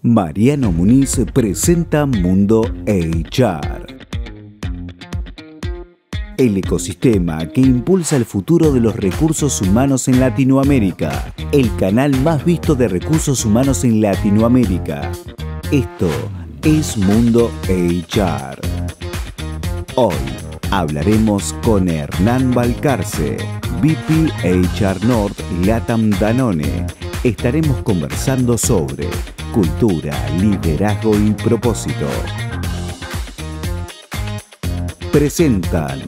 Mariano Muniz presenta Mundo HR, el ecosistema que impulsa el futuro de los recursos humanos en Latinoamérica, el canal más visto de recursos humanos en Latinoamérica. Esto es Mundo HR. Hoy hablaremos con Hernán Balcarce, VP HR North Latam Danone. Estaremos conversando sobre cultura, liderazgo y propósito. Presentan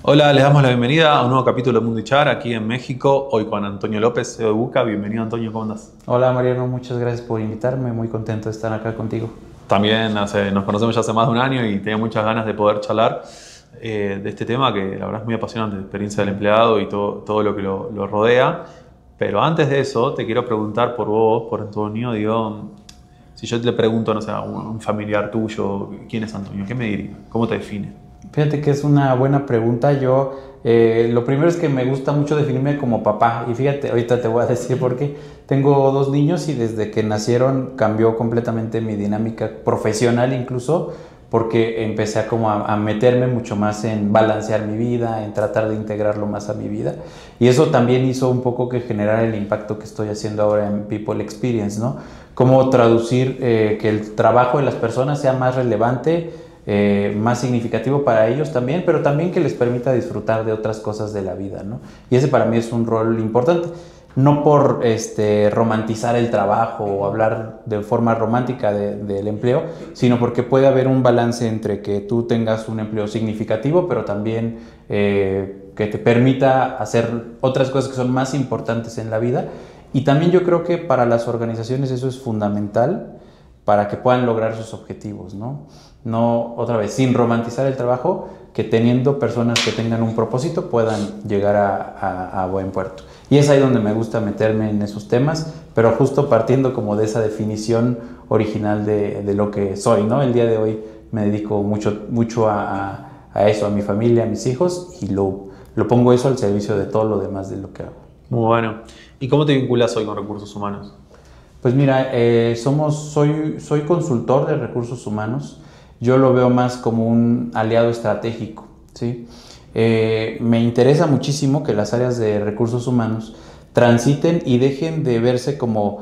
Hola, les damos la bienvenida a un nuevo capítulo de Mundo HR aquí en México, hoy con Antonio López, CEO de Buca. Bienvenido, Antonio, ¿cómo andas? Hola Mariano, muchas gracias por invitarme, muy contento de estar acá contigo. También nos conocemos ya hace más de un año y tenía muchas ganas de poder charlar de este tema que la verdad es muy apasionante, la experiencia del empleado y todo lo que lo rodea. Pero antes de eso, te quiero preguntar por vos, por Antonio. Digo, si yo te pregunto, no sé, a un familiar tuyo, ¿quién es Antonio? ¿Qué me diría? ¿Cómo te define? Fíjate que es una buena pregunta. Yo, lo primero es que me gusta mucho definirme como papá. Y fíjate, ahorita te voy a decir por qué. Tengo dos niños y desde que nacieron cambió completamente mi dinámica profesional incluso, porque empecé a meterme mucho más en balancear mi vida, en tratar de integrarlo más a mi vida. Y eso también hizo un poco que generar el impacto que estoy haciendo ahora en People Experience, ¿no? Cómo traducir que el trabajo de las personas sea más relevante, más significativo para ellos también, pero también que les permita disfrutar de otras cosas de la vida, ¿no? Y ese para mí es un rol importante. No por romantizar el trabajo o hablar de forma romántica del empleo, sino porque puede haber un balance entre que tú tengas un empleo significativo, pero también que te permita hacer otras cosas que son más importantes en la vida. Y también yo creo que para las organizaciones eso es fundamental para que puedan lograr sus objetivos, ¿no? No, otra vez, sin romantizar el trabajo, que teniendo personas que tengan un propósito puedan llegar a buen puerto. Y es ahí donde me gusta meterme en esos temas, pero justo partiendo como de esa definición original de lo que soy, ¿no? El día de hoy me dedico mucho a eso, a mi familia, a mis hijos, y lo pongo eso al servicio de todo lo demás de lo que hago. Muy bueno. ¿Y cómo te vinculas hoy con recursos humanos? Pues mira, soy consultor de recursos humanos. Yo lo veo más como un aliado estratégico, ¿sí? Me interesa muchísimo que las áreas de recursos humanos transiten y dejen de verse como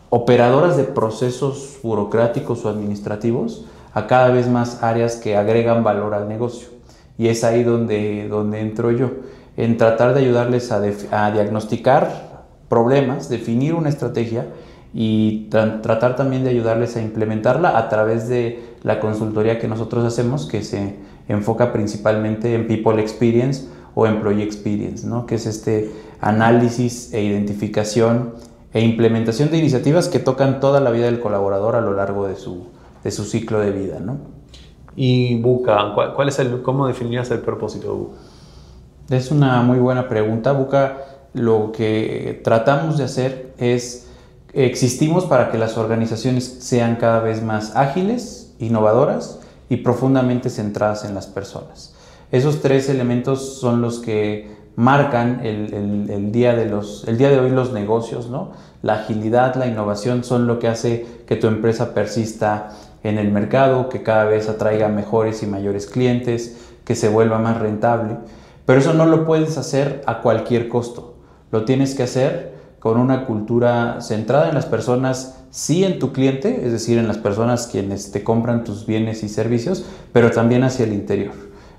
operadoras de procesos burocráticos o administrativos a cada vez más áreas que agregan valor al negocio. Y es ahí donde entro yo, en tratar de ayudarles a diagnosticar problemas, definir una estrategia y tratar también de ayudarles a implementarla a través de la consultoría que nosotros hacemos, que se enfoca principalmente en People Experience o Employee Experience, ¿no? Que es este análisis e identificación e implementación de iniciativas que tocan toda la vida del colaborador a lo largo de su ciclo de vida, ¿no? Y Buca, ¿cómo definirías el propósito de Buca? Es una muy buena pregunta. Buca, lo que tratamos de hacer es existimos para que las organizaciones sean cada vez más ágiles, innovadoras y profundamente centradas en las personas. Esos tres elementos son los que marcan el día de hoy los negocios, ¿no? La agilidad, la innovación son lo que hace que tu empresa persista en el mercado, que cada vez atraiga mejores y mayores clientes, que se vuelva más rentable. Pero eso no lo puedes hacer a cualquier costo. Lo tienes que hacer con una cultura centrada en las personas, sí en tu cliente, es decir, en las personas quienes te compran tus bienes y servicios, pero también hacia el interior.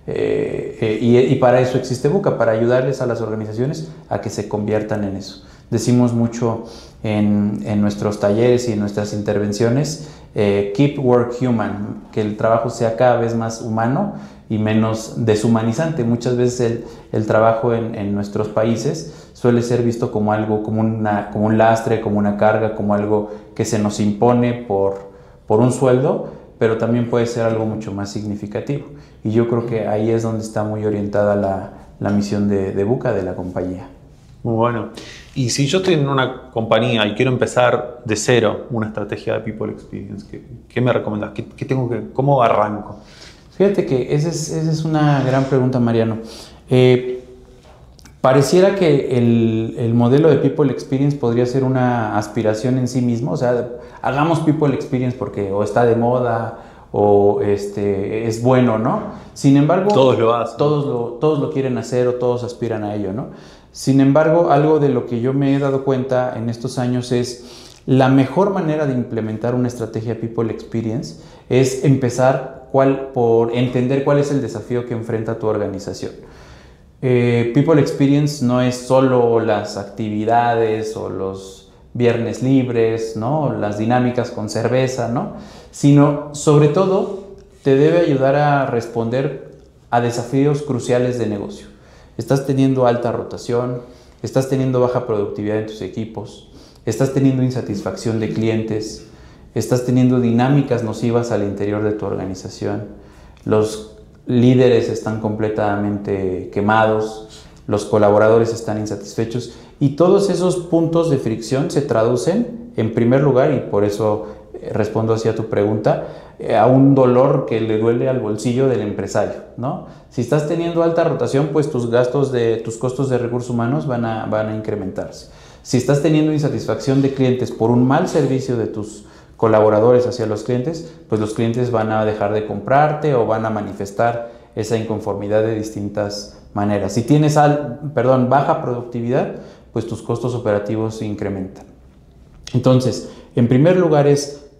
Y para eso existe Buca, para ayudarles a las organizaciones a que se conviertan en eso. Decimos mucho en nuestros talleres y en nuestras intervenciones, keep work human, que el trabajo sea cada vez más humano y menos deshumanizante. Muchas veces el trabajo en nuestros países suele ser visto como algo, como un lastre, como una carga, como algo que se nos impone por un sueldo, pero también puede ser algo mucho más significativo. Y yo creo que ahí es donde está muy orientada la misión de Buca, de la compañía. Muy bueno. Y si yo estoy en una compañía y quiero empezar de cero una estrategia de People Experience, ¿qué me recomendás? ¿Cómo arranco? Fíjate que esa es una gran pregunta, Mariano. Pareciera que el modelo de People Experience podría ser una aspiración en sí mismo, o sea, hagamos People Experience porque o está de moda o es bueno, ¿no? Sin embargo, Todos lo hacen. Todos lo quieren hacer o todos aspiran a ello, ¿no? Sin embargo, algo de lo que yo me he dado cuenta en estos años es la mejor manera de implementar una estrategia People Experience es empezar por entender cuál es el desafío que enfrenta tu organización. People Experience no es solo las actividades o los viernes libres, ¿no? Las dinámicas con cerveza, ¿no? Sino, sobre todo, te debe ayudar a responder a desafíos cruciales de negocio. Estás teniendo alta rotación, estás teniendo baja productividad en tus equipos, estás teniendo insatisfacción de clientes, estás teniendo dinámicas nocivas al interior de tu organización, los líderes están completamente quemados, los colaboradores están insatisfechos y todos esos puntos de fricción se traducen, en primer lugar, y por eso respondo así a tu pregunta, a un dolor que le duele al bolsillo del empresario, ¿no? Si estás teniendo alta rotación, pues tus costos de recursos humanos van a incrementarse. Si estás teniendo insatisfacción de clientes por un mal servicio de tus colaboradores hacia los clientes, pues los clientes van a dejar de comprarte o van a manifestar esa inconformidad de distintas maneras. Si tienes baja productividad, pues tus costos operativos se incrementan. Entonces, en primer lugar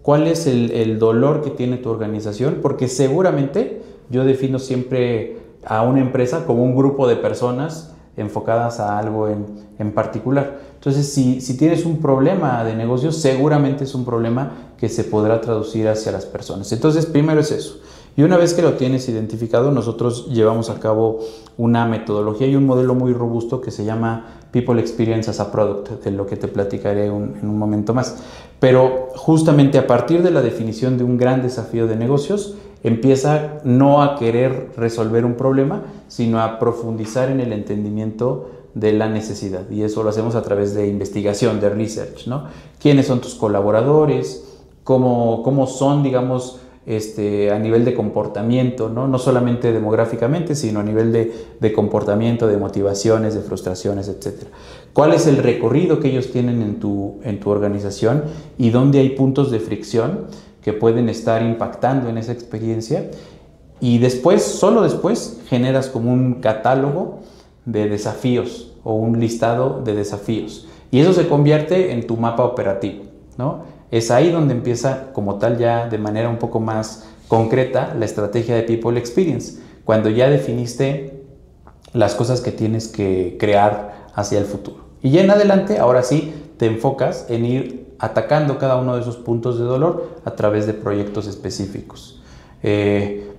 ¿cuál es el dolor que tiene tu organización? Porque seguramente yo defino siempre a una empresa como un grupo de personas enfocadas a algo en particular. Entonces, si tienes un problema de negocio, seguramente es un problema que se podrá traducir hacia las personas. Entonces, primero es eso. Y una vez que lo tienes identificado, nosotros llevamos a cabo una metodología y un modelo muy robusto que se llama People Experience as a Product, de lo que te platicaré en un momento más. Pero justamente a partir de la definición de un gran desafío de negocios, empieza no a querer resolver un problema, sino a profundizar en el entendimiento de la necesidad. Y eso lo hacemos a través de investigación, de research, ¿no? ¿Quiénes son tus colaboradores? ¿Cómo son, digamos, a nivel de comportamiento, ¿no? No solamente demográficamente, sino a nivel de comportamiento, de motivaciones, de frustraciones, etc. ¿Cuál es el recorrido que ellos tienen en tu organización y dónde hay puntos de fricción que pueden estar impactando en esa experiencia? Y después, solo después, generas como un catálogo de desafíos o un listado de desafíos. Y eso se convierte en tu mapa operativo, ¿no? Es ahí donde empieza como tal ya de manera un poco más concreta la estrategia de People Experience, cuando ya definiste las cosas que tienes que crear hacia el futuro. Y ya en adelante, ahora sí, te enfocas en ir atacando cada uno de esos puntos de dolor a través de proyectos específicos.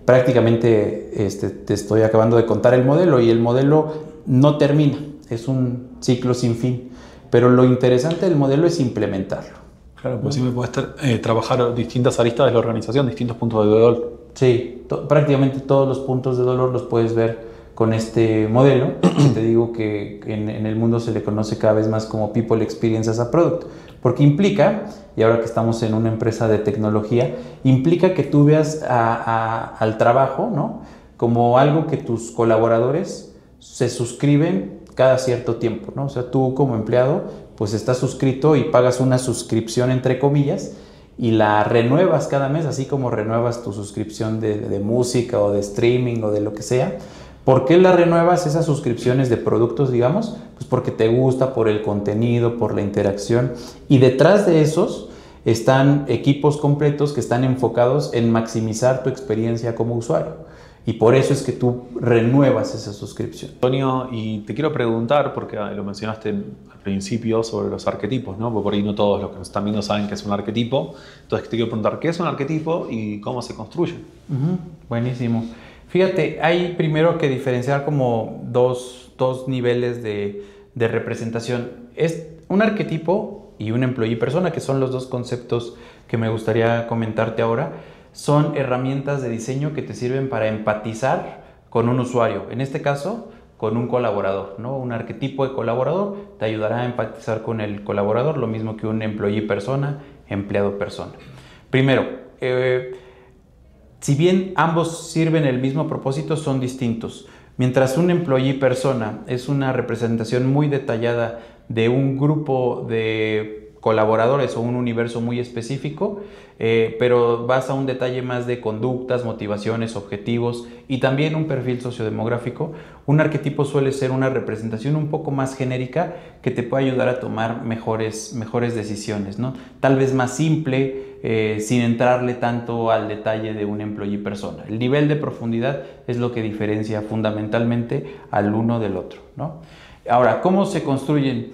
Prácticamente te estoy acabando de contar el modelo y el modelo no termina, es un ciclo sin fin, pero lo interesante del modelo es implementarlo. Claro, pues siempre puedes trabajar distintas aristas de la organización, distintos puntos de dolor. Sí, prácticamente todos los puntos de dolor los puedes ver con este modelo. Te digo que en el mundo se le conoce cada vez más como People Experience as a Product, porque implica, y ahora que estamos en una empresa de tecnología, implica que tú veas al trabajo, ¿no?, como algo que tus colaboradores se suscriben cada cierto tiempo, ¿no? O sea, tú como empleado pues estás suscrito y pagas una suscripción entre comillas y la renuevas cada mes, así como renuevas tu suscripción de música o de streaming o de lo que sea. ¿Por qué la renuevas esas suscripciones de productos, digamos? Pues porque te gusta, por el contenido, por la interacción. Y detrás de esos están equipos completos que están enfocados en maximizar tu experiencia como usuario. Y por eso es que tú renuevas esa suscripción. Antonio, y te quiero preguntar, porque lo mencionaste al principio, sobre los arquetipos, ¿no? Porque por ahí no todos los que nos están viendo saben qué es un arquetipo. Entonces te quiero preguntar, ¿qué es un arquetipo y cómo se construye? Buenísimo. Fíjate, hay primero que diferenciar como dos niveles de representación. Es un arquetipo y un employee persona, que son los dos conceptos que me gustaría comentarte ahora. Son herramientas de diseño que te sirven para empatizar con un usuario, en este caso con un colaborador, ¿no? Un arquetipo de colaborador te ayudará a empatizar con el colaborador, lo mismo que un employee persona, empleado persona. Primero, si bien ambos sirven el mismo propósito, son distintos. Mientras un employee persona es una representación muy detallada de un grupo de colaboradores o un universo muy específico, pero vas a un detalle más de conductas, motivaciones, objetivos y también un perfil sociodemográfico. Un arquetipo suele ser una representación un poco más genérica que te puede ayudar a tomar mejores decisiones, ¿no? Tal vez más simple, sin entrarle tanto al detalle de un employee persona. El nivel de profundidad es lo que diferencia fundamentalmente al uno del otro, ¿no? Ahora, ¿cómo se construyen?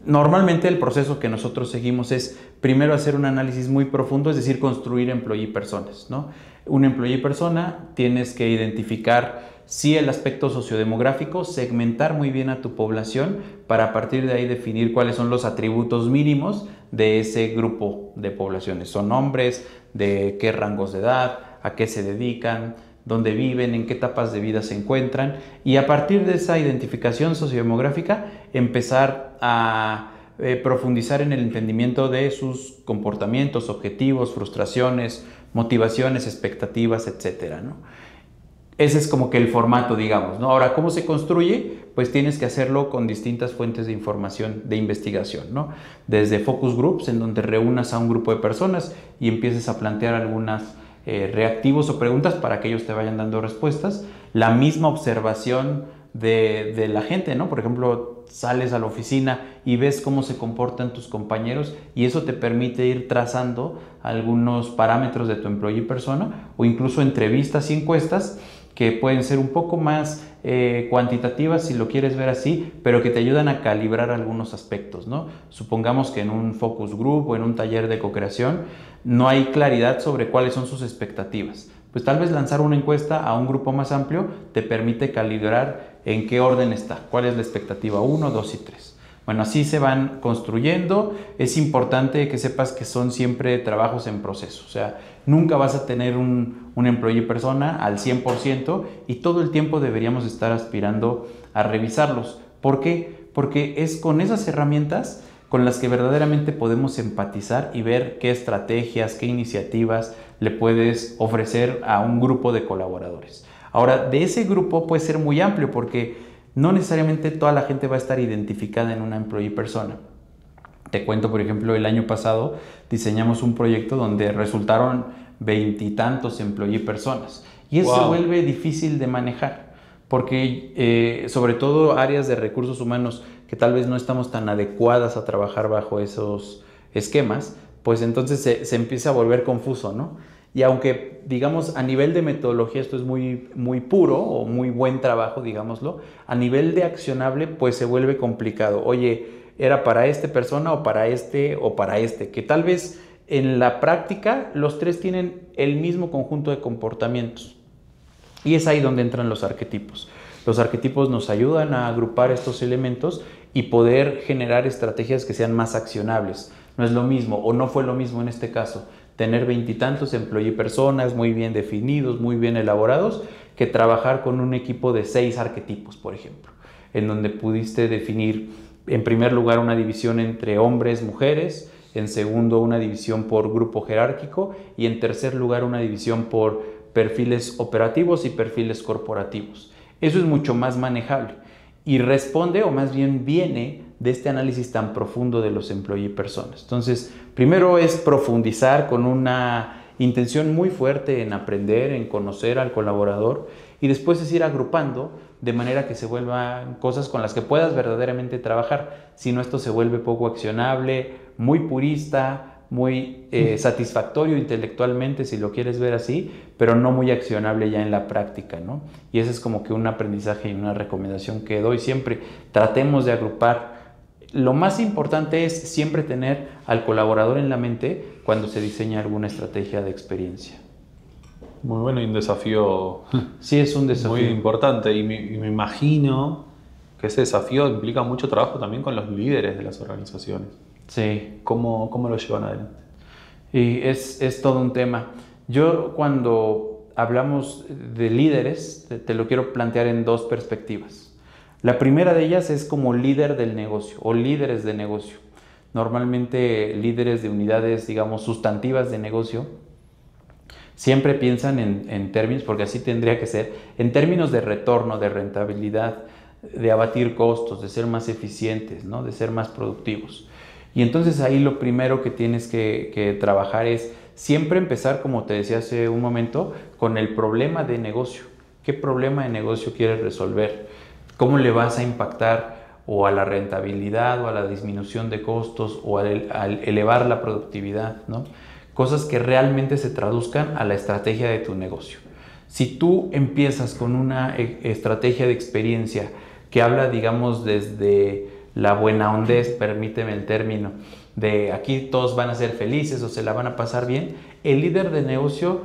Normalmente el proceso que nosotros seguimos es primero hacer un análisis muy profundo, es decir, construir employee personas, ¿no? Un employee persona tienes que identificar sí el aspecto sociodemográfico, segmentar muy bien a tu población para a partir de ahí definir cuáles son los atributos mínimos de ese grupo de poblaciones. Son nombres, de qué rangos de edad, a qué se dedican, dónde viven, en qué etapas de vida se encuentran, y a partir de esa identificación sociodemográfica empezar a profundizar en el entendimiento de sus comportamientos, objetivos, frustraciones, motivaciones, expectativas, etcétera, ¿no? Ese es como que el formato, digamos, ¿no? Ahora, ¿cómo se construye? Pues tienes que hacerlo con distintas fuentes de información, de investigación, ¿no? Desde focus groups, en donde reúnas a un grupo de personas y empieces a plantear algunas reactivos o preguntas para que ellos te vayan dando respuestas. La misma observación de la gente, ¿no? Por ejemplo, sales a la oficina y ves cómo se comportan tus compañeros y eso te permite ir trazando algunos parámetros de tu employee persona, o incluso entrevistas y encuestas que pueden ser un poco más cuantitativas si lo quieres ver así, pero que te ayudan a calibrar algunos aspectos, ¿no? Supongamos que en un focus group o en un taller de co-creación no hay claridad sobre cuáles son sus expectativas. Pues tal vez lanzar una encuesta a un grupo más amplio te permite calibrar en qué orden está, cuál es la expectativa 1, 2 y 3. Bueno, así se van construyendo. Es importante que sepas que son siempre trabajos en proceso. O sea, nunca vas a tener un employee persona al 100% y todo el tiempo deberíamos estar aspirando a revisarlos. ¿Por qué? Porque es con esas herramientas con las que verdaderamente podemos empatizar y ver qué estrategias, qué iniciativas le puedes ofrecer a un grupo de colaboradores. Ahora, de ese grupo puede ser muy amplio porque no necesariamente toda la gente va a estar identificada en una employee persona. Te cuento, por ejemplo, el año pasado diseñamos un proyecto donde resultaron 20 y tantos employee personas. Y eso se vuelve difícil de manejar, porque sobre todo áreas de recursos humanos que tal vez no estamos tan adecuadas a trabajar bajo esos esquemas, pues entonces se empieza a volver confuso, ¿no? Y aunque, digamos, a nivel de metodología esto es muy puro o muy buen trabajo, digámoslo, a nivel de accionable, pues se vuelve complicado. Oye, ¿era para esta persona o para este o para este? Que tal vez en la práctica los tres tienen el mismo conjunto de comportamientos. Y es ahí donde entran los arquetipos. Los arquetipos nos ayudan a agrupar estos elementos y poder generar estrategias que sean más accionables. No es lo mismo, o no fue lo mismo en este caso, tener 20 y tantos employee personas muy bien definidos, muy bien elaborados, que trabajar con un equipo de 6 arquetipos, por ejemplo, en donde pudiste definir en primer lugar una división entre hombres, mujeres, en segundo una división por grupo jerárquico y en tercer lugar una división por perfiles operativos y perfiles corporativos. Eso es mucho más manejable y responde, o más bien viene, de este análisis tan profundo de los employee personas. Entonces, primero es profundizar con una intención muy fuerte en aprender, en conocer al colaborador, y después es ir agrupando de manera que se vuelvan cosas con las que puedas verdaderamente trabajar. Si no, esto se vuelve poco accionable, muy purista, muy satisfactorio intelectualmente, si lo quieres ver así, pero no muy accionable ya en la práctica, ¿no? Y ese es como que un aprendizaje y una recomendación que doy siempre. Tratemos de agrupar. Lo más importante es siempre tener al colaborador en la mente cuando se diseña alguna estrategia de experiencia. Muy bueno y un desafío. Sí, es un desafío muy importante y me imagino que ese desafío implica mucho trabajo también con los líderes de las organizaciones. Sí. ¿Cómo lo llevan adelante? Y es todo un tema. Yo cuando hablamos de líderes, te lo quiero plantear en dos perspectivas. La primera de ellas es como líder del negocio o líderes de negocio. Normalmente líderes de unidades, digamos, sustantivas de negocio Siempre piensan en términos, porque así tendría que ser, en términos de retorno, de rentabilidad, de abatir costos, de ser más eficientes, ¿no? De ser más productivos. Y entonces ahí lo primero que tienes que trabajar es siempre empezar, como te decía hace un momento, con el problema de negocio. ¿Qué problema de negocio quieres resolver? ¿Cómo le vas a impactar o a la rentabilidad o a la disminución de costos o al elevar la productividad, ¿no? Cosas que realmente se traduzcan a la estrategia de tu negocio. Si tú empiezas con una estrategia de experiencia que habla, digamos, desde la buena hondez, permíteme el término, de aquí todos van a ser felices o se la van a pasar bien, el líder de negocio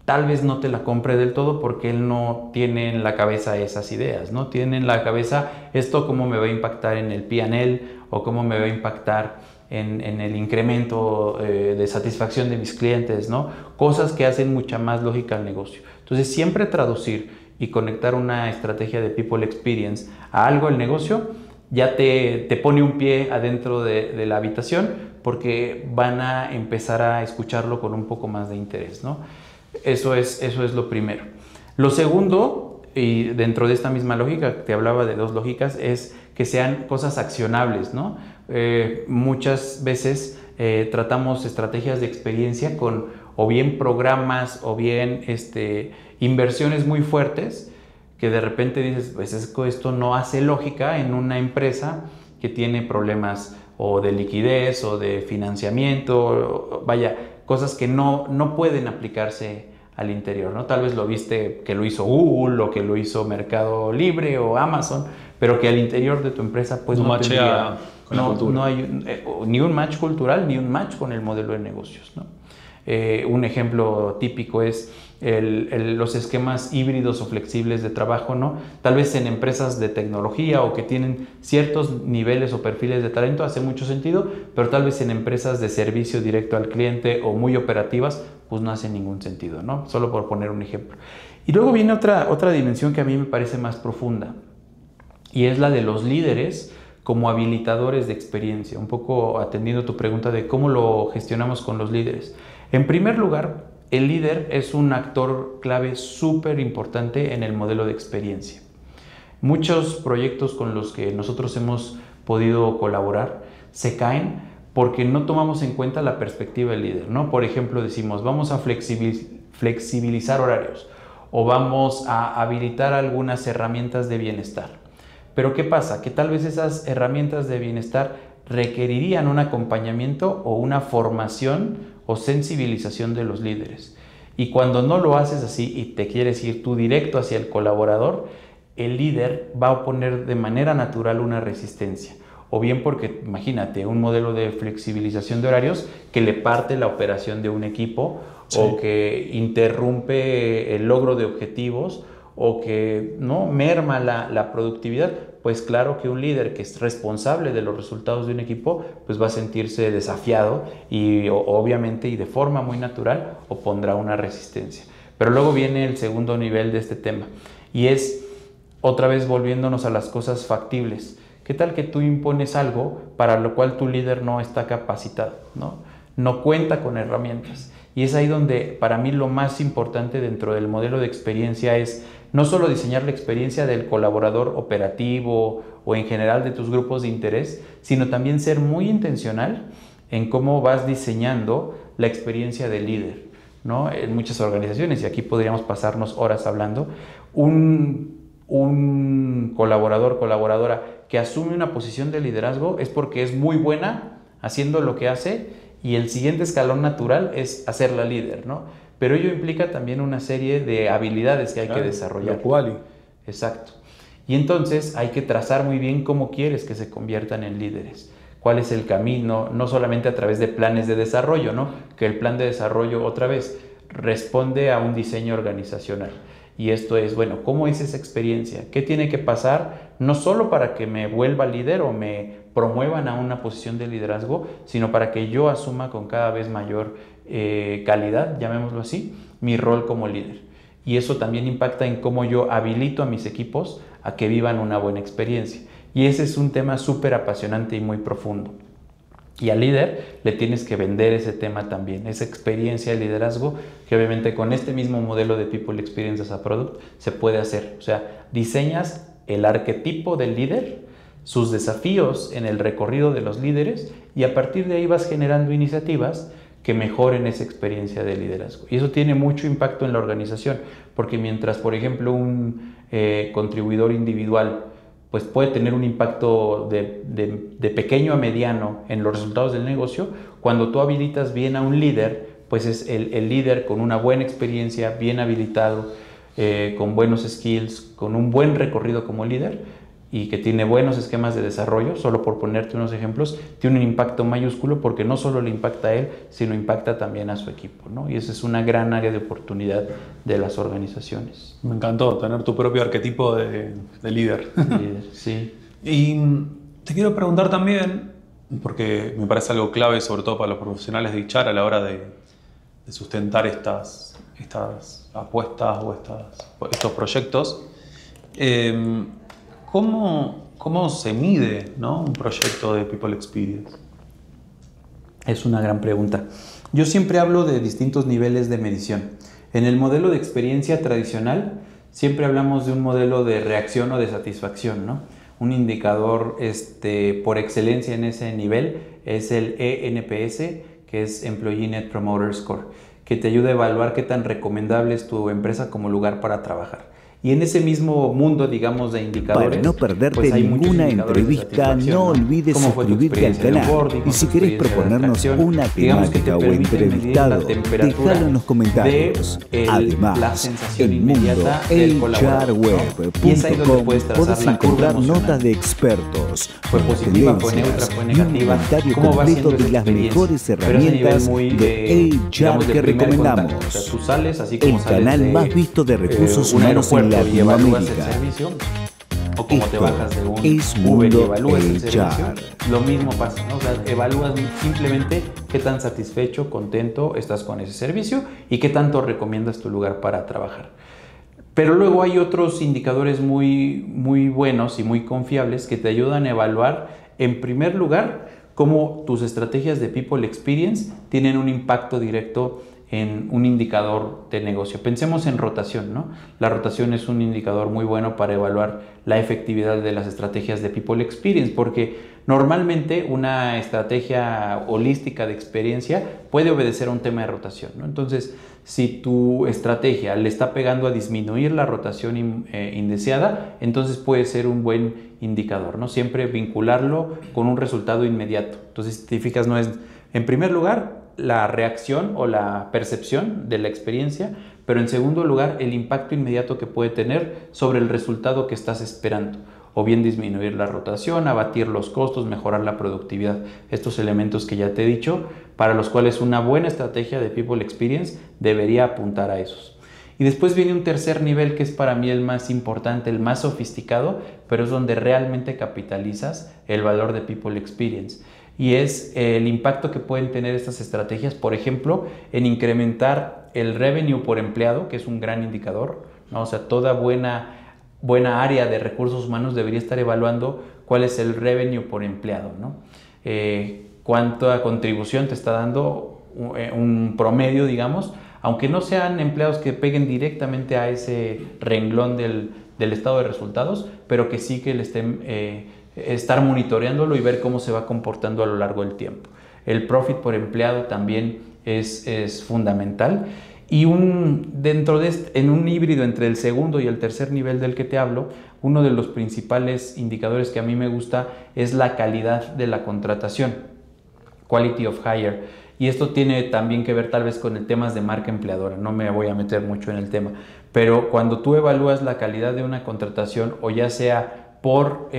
tal vez no te la compre del todo porque él no tiene en la cabeza esas ideas, no tiene en la cabeza esto cómo me va a impactar en el P&L o cómo me va a impactar en el incremento de satisfacción de mis clientes, ¿no? Cosas que hacen mucha más lógica al negocio. Entonces siempre traducir y conectar una estrategia de People Experience a algo del negocio ya te pone un pie adentro de la habitación porque van a empezar a escucharlo con un poco más de interés, ¿no? Eso es lo primero. Lo segundo, y dentro de esta misma lógica, te hablaba de dos lógicas, es que sean cosas accionables, ¿no? Muchas veces tratamos estrategias de experiencia con o bien programas o bien inversiones muy fuertes que de repente dices, pues esto no hace lógica en una empresa que tiene problemas o de liquidez o de financiamiento, vaya, cosas que no pueden aplicarse al interior, ¿no? Tal vez lo viste que lo hizo Google o que lo hizo Mercado Libre o Amazon, pero que al interior de tu empresa pues no tendría, con la cultura. No hay ni un match cultural ni un match con el modelo de negocios, ¿no? Un ejemplo típico es los esquemas híbridos o flexibles de trabajo, ¿no? Tal vez en empresas de tecnología o que tienen ciertos niveles o perfiles de talento hace mucho sentido, pero tal vez en empresas de servicio directo al cliente o muy operativas, pues no hace ningún sentido, ¿no? Solo por poner un ejemplo. Y luego viene otra dimensión que a mí me parece más profunda y es la de los líderes como habilitadores de experiencia, un poco atendiendo tu pregunta de cómo lo gestionamos con los líderes. En primer lugar, el líder es un actor clave súper importante en el modelo de experiencia. Muchos proyectos con los que nosotros hemos podido colaborar se caen porque no tomamos en cuenta la perspectiva del líder, ¿no? Por ejemplo, decimos, vamos a flexibilizar horarios o vamos a habilitar algunas herramientas de bienestar. Pero ¿qué pasa? Que tal vez esas herramientas de bienestar requerirían un acompañamiento o una formación o sensibilización de los líderes. Y cuando no lo haces así y te quieres ir tú directo hacia el colaborador, el líder va a oponer de manera natural una resistencia. O bien porque, imagínate, un modelo de flexibilización de horarios que le parte la operación de un equipo, sí, o que interrumpe el logro de objetivos o que no merma la productividad, pues claro que un líder que es responsable de los resultados de un equipo pues va a sentirse desafiado y obviamente y de forma muy natural opondrá una resistencia. Pero luego viene el segundo nivel de este tema y es otra vez volviéndonos a las cosas factibles. ¿Qué tal que tú impones algo para lo cual tu líder no está capacitado, no cuenta con herramientas? Y es ahí donde para mí lo más importante dentro del modelo de experiencia es no solo diseñar la experiencia del colaborador operativo o en general de tus grupos de interés, sino también ser muy intencional en cómo vas diseñando la experiencia del líder, ¿no? En muchas organizaciones, y aquí podríamos pasarnos horas hablando, un colaborador, colaboradora que asume una posición de liderazgo es porque es muy buena haciendo lo que hace y el siguiente escalón natural es hacerla líder, ¿no? Pero ello implica también una serie de habilidades que hay que desarrollar. Exacto. Y entonces hay que trazar muy bien cómo quieres que se conviertan en líderes. Cuál es el camino, no solamente a través de planes de desarrollo, ¿no? Que el plan de desarrollo, otra vez, responde a un diseño organizacional. Y esto es, bueno, ¿cómo es esa experiencia? ¿Qué tiene que pasar? No solo para que me vuelva líder o me promuevan a una posición de liderazgo, sino para que yo asuma con cada vez mayor calidad, llamémoslo así, mi rol como líder. Y eso también impacta en cómo yo habilito a mis equipos a que vivan una buena experiencia. Y ese es un tema súper apasionante y muy profundo. Y al líder le tienes que vender ese tema también, esa experiencia de liderazgo, que obviamente con este mismo modelo de People Experience as a Product se puede hacer. O sea, diseñas el arquetipo del líder, sus desafíos en el recorrido de los líderes, y a partir de ahí vas generando iniciativas que mejoren esa experiencia de liderazgo. Y eso tiene mucho impacto en la organización, porque mientras, por ejemplo, un contribuidor individual pues puede tener un impacto de pequeño a mediano en los resultados del negocio, cuando tú habilitas bien a un líder, pues es el líder con una buena experiencia, bien habilitado, con buenos skills, con un buen recorrido como líder y que tiene buenos esquemas de desarrollo, solo por ponerte unos ejemplos, tiene un impacto mayúsculo porque no solo le impacta a él, sino impacta también a su equipo, ¿no? Y esa es una gran área de oportunidad de las organizaciones. Me encantó tener tu propio arquetipo de líder. Líder, sí. Y te quiero preguntar también, porque me parece algo clave, sobre todo para los profesionales de HR a la hora de sustentar estas apuestas o estos proyectos, ¿cómo se mide, ¿no?, un proyecto de People Experience? Es una gran pregunta. Yo siempre hablo de distintos niveles de medición. En el modelo de experiencia tradicional, siempre hablamos de un modelo de reacción o de satisfacción, ¿no? Un indicador por excelencia en ese nivel es el ENPS, que es Employee Net Promoter Score, que te ayuda a evaluar qué tan recomendable es tu empresa como lugar para trabajar. Y en ese mismo mundo, digamos, de indicadores... Para no perderte pues ninguna entrevista, no olvides suscribirte al canal. Y si querés proponernos una temática o entrevistado, déjalo en los comentarios. Además, en mundohrweb.com podés encontrar notas de expertos, fue positiva, fue neutra, fue negativa, y un inventario cómo va completo siendo de las experiencia. mejores herramientas de HR que recomendamos. O sea, tú sales, así como El canal más visto de recursos humanos en y evalúas el Latinoamérica. servicio, o como te Esto bajas de un es Uber y Mundo evalúas el servicio, HR. lo mismo pasa, ¿no? O sea, evalúas simplemente qué tan satisfecho, contento estás con ese servicio y qué tanto recomiendas tu lugar para trabajar. Pero luego hay otros indicadores muy, muy buenos y muy confiables que te ayudan a evaluar, en primer lugar, cómo tus estrategias de People Experience tienen un impacto directo en un indicador de negocio. Pensemos en rotación, ¿no? La rotación es un indicador muy bueno para evaluar la efectividad de las estrategias de People Experience, porque normalmente una estrategia holística de experiencia puede obedecer a un tema de rotación, ¿no? Entonces, si tu estrategia le está pegando a disminuir la rotación indeseada, entonces puede ser un buen indicador, ¿no? Siempre vincularlo con un resultado inmediato. Entonces, si te fijas, no es, en primer lugar, la reacción o la percepción de la experiencia, pero en segundo lugar, el impacto inmediato que puede tener sobre el resultado que estás esperando, o bien disminuir la rotación, abatir los costos, mejorar la productividad. Estos elementos que ya te he dicho, para los cuales una buena estrategia de People Experience debería apuntar a esos. Y después viene un tercer nivel que es para mí el más importante, el más sofisticado, pero es donde realmente capitalizas el valor de People Experience. Y es el impacto que pueden tener estas estrategias, por ejemplo, en incrementar el revenue por empleado, que es un gran indicador, ¿no? O sea, toda buena área de recursos humanos debería estar evaluando cuál es el revenue por empleado, ¿no? Cuánta contribución te está dando un promedio, digamos, aunque no sean empleados que peguen directamente a ese renglón del estado de resultados, pero que sí que le estén... estar monitoreándolo y ver cómo se va comportando a lo largo del tiempo. El profit por empleado también es fundamental. Y en un híbrido entre el segundo y el tercer nivel del que te hablo, uno de los principales indicadores que a mí me gusta es la calidad de la contratación, quality of hire. Y esto tiene también que ver tal vez con el temas de marca empleadora, no me voy a meter mucho en el tema, pero cuando tú evalúas la calidad de una contratación, o ya sea por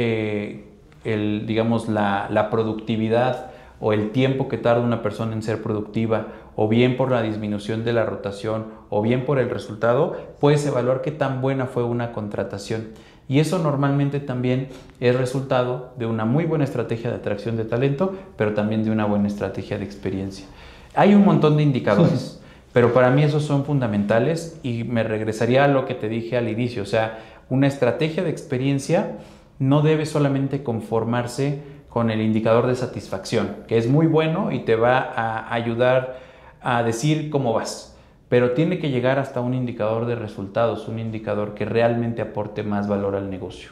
la productividad o el tiempo que tarda una persona en ser productiva, o bien por la disminución de la rotación, o bien por el resultado, puedes evaluar qué tan buena fue una contratación. Y eso normalmente también es resultado de una muy buena estrategia de atracción de talento, pero también de una buena estrategia de experiencia. Hay un montón de indicadores, pero para mí esos son fundamentales, y me regresaría a lo que te dije al inicio. O sea, una estrategia de experiencia no debe solamente conformarse con el indicador de satisfacción, que es muy bueno y te va a ayudar a decir cómo vas, pero tiene que llegar hasta un indicador de resultados, un indicador que realmente aporte más valor al negocio.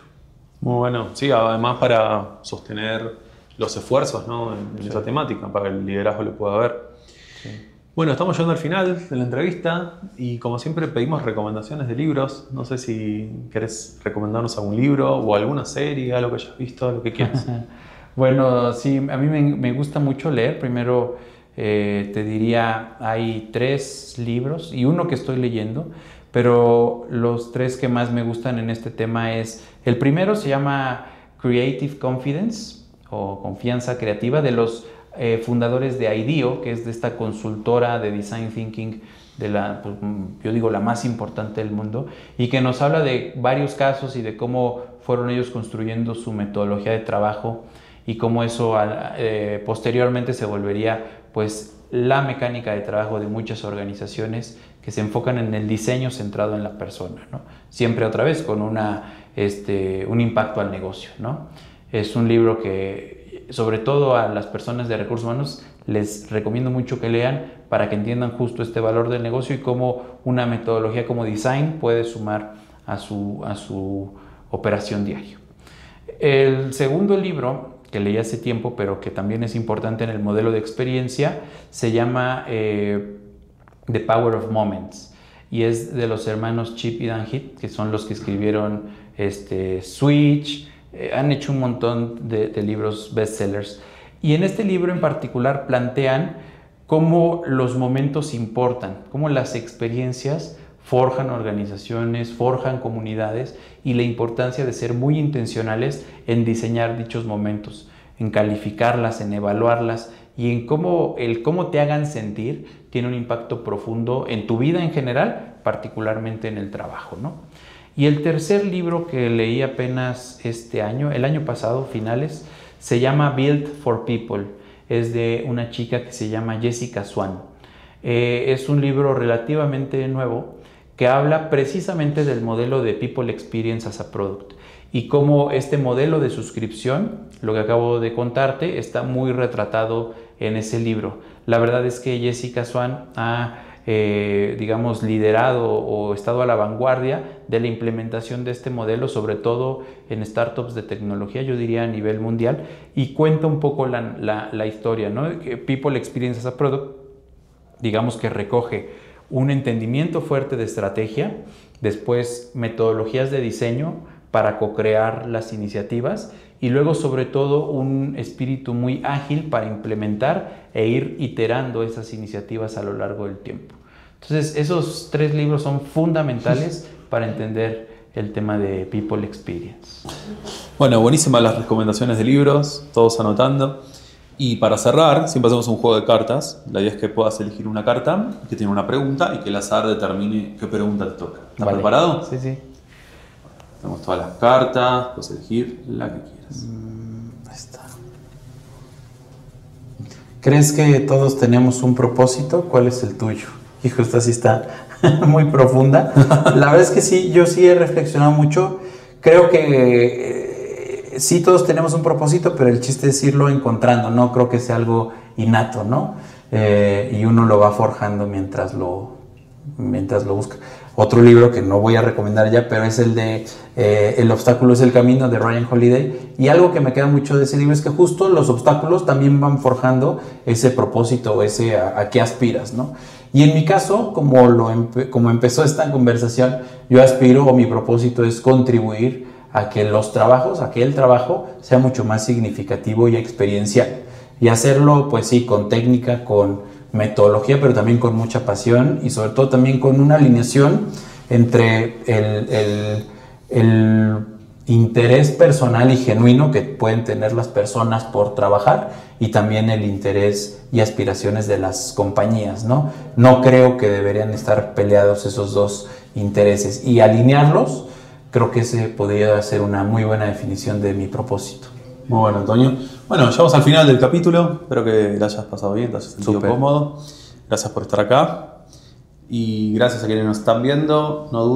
Muy bueno, sí, además para sostener los esfuerzos, ¿no? en esa temática, para que el liderazgo lo pueda ver. Sí. Bueno, estamos llegando al final de la entrevista y como siempre pedimos recomendaciones de libros. No sé si querés recomendarnos algún libro o alguna serie, algo que hayas visto, lo que quieras. Bueno, sí, a mí me gusta mucho leer. Primero te diría, hay 3 libros y uno que estoy leyendo, pero los 3 que más me gustan en este tema es, el primero se llama Creative Confidence o Confianza Creativa, de los fundadores de IDEO, que es de esta consultora de Design Thinking, yo digo la más importante del mundo, y que nos habla de varios casos y de cómo fueron ellos construyendo su metodología de trabajo y cómo eso posteriormente se volvería pues la mecánica de trabajo de muchas organizaciones que se enfocan en el diseño centrado en la persona, ¿no? Siempre otra vez con un impacto al negocio, ¿no? Es un libro que sobre todo a las personas de recursos humanos les recomiendo mucho que lean para que entiendan justo este valor del negocio y cómo una metodología como design puede sumar a su operación diaria. El segundo libro que leí hace tiempo, pero que también es importante en el modelo de experiencia, se llama The Power of Moments y es de los hermanos Chip y Dan Heath, que son los que escribieron Switch, han hecho un montón de libros bestsellers. Y en este libro en particular plantean cómo los momentos importan, cómo las experiencias forjan organizaciones, forjan comunidades y la importancia de ser muy intencionales en diseñar dichos momentos, en calificarlas, en evaluarlas y en cómo te hagan sentir tiene un impacto profundo en tu vida en general, particularmente en el trabajo, ¿no? Y el tercer libro que leí apenas el año pasado, finales, se llama Built for People. Es de una chica que se llama Jessica Swan. Es un libro relativamente nuevo que habla precisamente del modelo de People Experience as a Product y cómo este modelo de suscripción, lo que acabo de contarte, está muy retratado en ese libro. La verdad es que Jessica Swan ha liderado o estado a la vanguardia de la implementación de este modelo, sobre todo en startups de tecnología, yo diría a nivel mundial, y cuenta un poco la historia, ¿no? People Experience as a Product, digamos que recoge un entendimiento fuerte de estrategia, después metodologías de diseño para co-crear las iniciativas y luego sobre todo un espíritu muy ágil para implementar e ir iterando esas iniciativas a lo largo del tiempo. Entonces esos 3 libros son fundamentales para entender el tema de People Experience. Bueno, buenísimas las recomendaciones de libros, todos anotando. Y para cerrar, siempre hacemos un juego de cartas. La idea es que puedas elegir una carta que tiene una pregunta y que el azar determine qué pregunta te toca. ¿Estás preparado? Sí, sí. Tenemos todas las cartas, puedes elegir la que quieras. Ahí está. ¿Crees que todos tenemos un propósito? ¿Cuál es el tuyo? Hijo, esta sí está muy profunda. La verdad es que sí, yo sí he reflexionado mucho. Creo que sí todos tenemos un propósito, pero el chiste es irlo encontrando. No creo que sea algo innato, ¿no? Y uno lo va forjando mientras lo busca. Otro libro que no voy a recomendar ya, pero es el de El obstáculo es el camino, de Ryan Holiday. Y algo que me queda mucho de ese libro es que justo los obstáculos también van forjando ese propósito, a qué aspiras, ¿no? Y en mi caso, como empezó esta conversación, yo aspiro, o mi propósito es contribuir a que el trabajo sea mucho más significativo y experiencial. Y hacerlo, pues sí, con técnica, con metodología, pero también con mucha pasión y sobre todo también con una alineación entre el interés personal y genuino que pueden tener las personas por trabajar y también el interés y aspiraciones de las compañías, ¿no? No creo que deberían estar peleados esos dos intereses y alinearlos, creo que ese podría ser una muy buena definición de mi propósito. Muy bueno, Antonio. Bueno, llegamos al final del capítulo. Espero que la hayas pasado bien, te hayas sentido cómodo. Gracias por estar acá. Y gracias a quienes nos están viendo. No